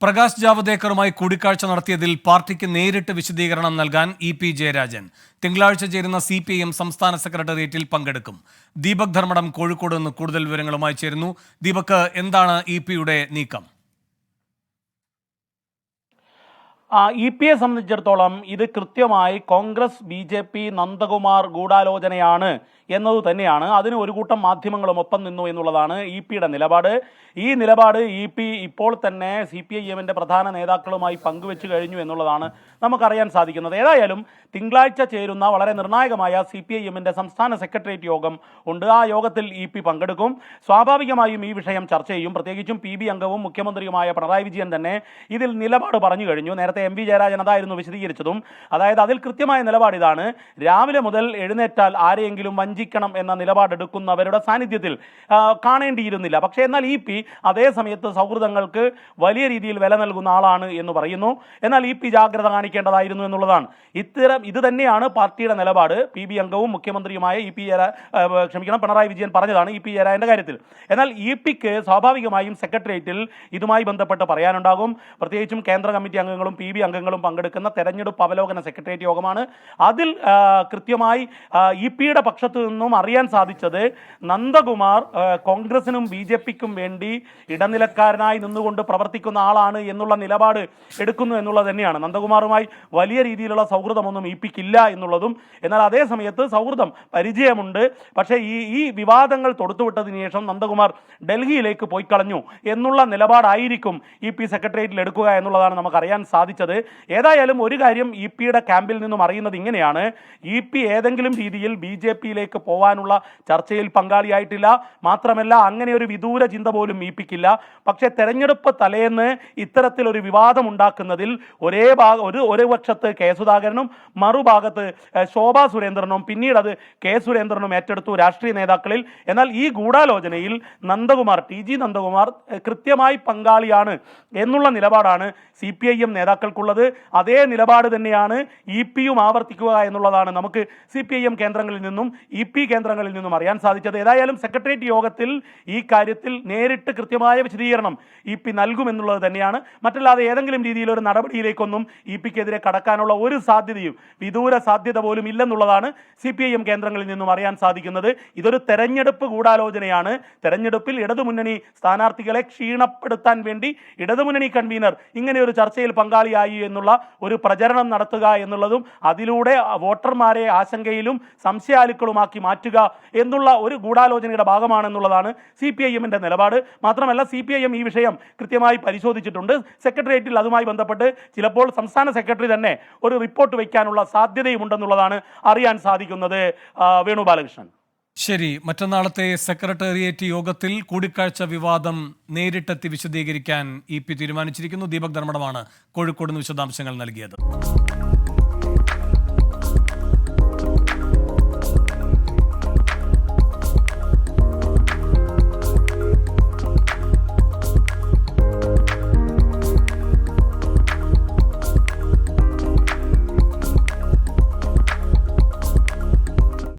പ്രകാശ് ജാവദേക്കറുമായി കൂടിക്കാഴ്ച നടത്തിയതിൽ പാർട്ടിക്ക് നേരിട്ട് വിശദീകരണം നൽകാൻ ഇ.പി. ജയരാജൻ തിങ്കളാഴ്ച ചേരുന്ന CPIM സംസ്ഥാന സെക്രട്ടേറിയറ്റിൽ പങ്കെടുക്കും. ദീപക് ധർമ്മടം കോഴിക്കോട് നിന്ന് കൂടുതൽ വിവരങ്ങളുമായി ചേരുന്നു. ദീപക്, എന്താണ് ഇ.പി.യുടെ നീക്കം? ഇ.പി.യെ സംബന്ധിച്ചിടത്തോളം ഇത് കൃത്യമായി കോൺഗ്രസ് BJP നന്ദകുമാർ ഗൂഢാലോചനയാണ് എന്നത് തന്നെയാണ്. അതിന് ഒരു കൂട്ടം മാധ്യമങ്ങളും ഒപ്പം നിന്നു എന്നുള്ളതാണ് ഇ.പി.യുടെ നിലപാട്. ഈ നിലപാട് ഇ.പി. ഇപ്പോൾ തന്നെ CPIMന്റെ പ്രധാന നേതാക്കളുമായി പങ്കുവെച്ചു കഴിഞ്ഞു എന്നുള്ളതാണ് നമുക്കറിയാൻ സാധിക്കുന്നത്. ഏതായാലും തിങ്കളാഴ്ച ചേരുന്ന വളരെ നിർണായകമായ CPIMന്റെ സംസ്ഥാന സെക്രട്ടേറിയറ്റ് യോഗം ഉണ്ട്. ആ യോഗത്തിൽ ഇ.പി. പങ്കെടുക്കും. സ്വാഭാവികമായും ഈ വിഷയം ചർച്ച ചെയ്യും. പ്രത്യേകിച്ചും PB അംഗവും മുഖ്യമന്ത്രിയുമായ പിണറായി വിജയൻ തന്നെ ഇതിൽ നിലപാട് പറഞ്ഞു കഴിഞ്ഞു. നേരത്തെ MP ജയരാജൻ അതായിരുന്നു വിശദീകരിച്ചതും. അതായത് അതിൽ കൃത്യമായ നിലപാട് ഇതാണ്: രാവിലെ മുതൽ എഴുന്നേറ്റാൽ ആരെയെങ്കിലും വഞ്ചിക്കണം എന്ന നിലപാടെടുക്കുന്നവരുടെ സാന്നിധ്യത്തിൽ കാണേണ്ടിയിരുന്നില്ല. പക്ഷേ എന്നാൽ ഇ.പി. അതേ സമയത്ത് സൗഹൃദങ്ങൾക്ക് വലിയ രീതിയിൽ വില നൽകുന്ന ആളാണ് എന്ന് പറയുന്നു. എന്നാൽ ഇ.പി. ജാഗ്രത കാണിക്കേണ്ടതായിരുന്നു എന്നുള്ളതാണ്. ഇത് തന്നെയാണ് പാർട്ടിയുടെ നിലപാട്. PB അംഗവും മുഖ്യമന്ത്രിയുമായ പിണറായി വിജയൻ പറഞ്ഞതാണ് ഇ.പി. ജയരാജന്റെ കാര്യത്തിൽ. എന്നാൽ ഇ.പിക്ക് സ്വാഭാവികമായും സെക്രട്ടേറിയറ്റിൽ ഇതുമായി ബന്ധപ്പെട്ട് പറയാനുണ്ടാകും. പ്രത്യേകിച്ചും കേന്ദ്ര കമ്മിറ്റി അംഗങ്ങളും PB അംഗങ്ങളും പങ്കെടുക്കുന്ന തെരഞ്ഞെടുപ്പ് അവലോകന സെക്രട്ടേറിയറ്റ് യോഗമാണ്. അതിൽ കൃത്യമായി ഇ.പിയുടെ പക്ഷത്തു നിന്നും അറിയാൻ സാധിച്ചത് നന്ദകുമാർ കോൺഗ്രസിനും BJPക്കും വേണ്ടി ഇടനിലക്കാരനായി നിന്നുകൊണ്ട് പ്രവർത്തിക്കുന്ന ആളാണ് എന്നുള്ള നിലപാട് എടുക്കുന്നു എന്നുള്ളത് തന്നെയാണ്. നന്ദകുമാറുമായി വലിയ രീതിയിലുള്ള സൗഹൃദമൊന്നും ഇ.പിക്കില്ല എന്നുള്ളതും, എന്നാൽ അതേ സമയത്ത് സൗഹൃദം പരിചയമുണ്ട്. പക്ഷേ ഈ വിവാദങ്ങൾ തൊടുത്തുവിട്ടതിന് ശേഷം നന്ദകുമാർ ഡൽഹിയിലേക്ക് പോയി കളഞ്ഞു എന്നുള്ള നിലപാടായിരിക്കും ഇ.പി. സെക്രട്ടേറിയറ്റിൽ എടുക്കുക എന്നുള്ളതാണ് നമുക്കറിയാൻ സാധിച്ചത്. ഏതായാലും ഒരു കാര്യം ഇ.പിയുടെ ക്യാമ്പിൽ നിന്നും അറിയുന്നത് ഇങ്ങനെയാണ്: ഇ.പി. ഏതെങ്കിലും രീതിയിൽ BJPയിലേക്ക് പോകാനുള്ള ചർച്ചയിൽ പങ്കാളിയായിട്ടില്ല. മാത്രമല്ല അങ്ങനെ ഒരു വിദൂര ചിന്ത പോലും ഇ.പിക്കില്ല. പക്ഷേ തെരഞ്ഞെടുപ്പ് തലേന്ന് ഇത്തരത്തിലൊരു വിവാദം ഉണ്ടാക്കുന്നതിൽ ഒരു പക്ഷത്ത് കെ സുധാകരനും മറുഭാഗത്ത് ശോഭാ സുരേന്ദ്രനും പിന്നീട് അത് കെ സുരേന്ദ്രനും ഏറ്റെടുത്തു രാഷ്ട്രീയ നേതാക്കളിൽ. എന്നാൽ ഈ ഗൂഢാലോചനയിൽ TG നന്ദകുമാർ കൃത്യമായി പങ്കാളിയാണ് എന്നുള്ള നിലപാടാണ് CPIM നേതാക്കൾക്കുള്ളത്. അതേ നിലപാട് തന്നെയാണ് ഇ.പിയും ആവർത്തിക്കുക എന്നുള്ളതാണ് നമുക്ക് CPIM കേന്ദ്രങ്ങളിൽ നിന്നും ഇ.പി. കേന്ദ്രങ്ങളിൽ നിന്നും അറിയാൻ സാധിച്ചത്. ഏതായാലും സെക്രട്ടേറിയറ്റ് യോഗത്തിൽ ഈ കാര്യത്തിൽ നേരിട്ട് കൃത്യമായ വിശദീകരണം ഇ.പി. നൽകുമെന്നുള്ളത് തന്നെയാണ്. മറ്റല്ലാതെ ഏതെങ്കിലും രീതിയിലൊരു നടപടിയിലേക്കൊന്നും ഇ.പിക്കെതിരെ കടക്കാനുള്ള ഒരു സാധ്യതയും വിദൂര സാധ്യത പോലും ഇല്ലെന്നുള്ളതാണ് CPIM കേന്ദ്രങ്ങളിൽ നിന്നും അറിയാൻ സാധിക്കുന്നത്. ഇതൊരു തെരഞ്ഞെടുപ്പ് ഗൂഢാലോചനയാണ്. തെരഞ്ഞെടുപ്പിൽ ഇടതുമുന്നണി സ്ഥാനാർത്ഥികളെ ക്ഷീണപ്പെടുത്താൻ വേണ്ടി ഇടതുമുന്നണി കൺവീനർ ഇങ്ങനെ ഒരു ചർച്ചയിൽ പങ്കാളിയായി എന്നുള്ള ഒരു പ്രചരണം നടത്തുക എന്നുള്ളതും അതിലൂടെ വോട്ടർമാരെ ആശങ്കയിലും സംശയാലുക്കളുമാക്കി മാറ്റുക എന്നുള്ള ഒരു ഗൂഢാലോചനയുടെ ഭാഗമാണെന്നുള്ളതാണ് CPIMന്റെ നിലപാട്. മാത്രമല്ല CPIM ഈ വിഷയം കൃത്യമായി പരിശോധിച്ചിട്ടുണ്ട്. സെക്രട്ടേറിയറ്റിൽ അതുമായി ബന്ധപ്പെട്ട് ചിലപ്പോൾ സംസ്ഥാന സെക്രട്ടറി തന്നെ ഒരു റിപ്പോർട്ട് വയ്ക്കാനുള്ള സാധ്യതയുമുണ്ടെന്നുള്ളതാണ് അറിയാൻ സാധിക്കുന്നത്. വേണു ബാലകൃഷ്ണൻ. ശരി, മറ്റന്നാളത്തെ സെക്രട്ടേറിയറ്റ് യോഗത്തിൽ കൂടിക്കാഴ്ച വിവാദം നേരിട്ടെത്തി വിശദീകരിക്കാൻ ഇ.പി. തീരുമാനിച്ചിരിക്കുന്നു. ദീപക് ധർമ്മടമാണ് കോഴിക്കോട് നിന്ന് വിശദാംശങ്ങൾ നൽകിയത്.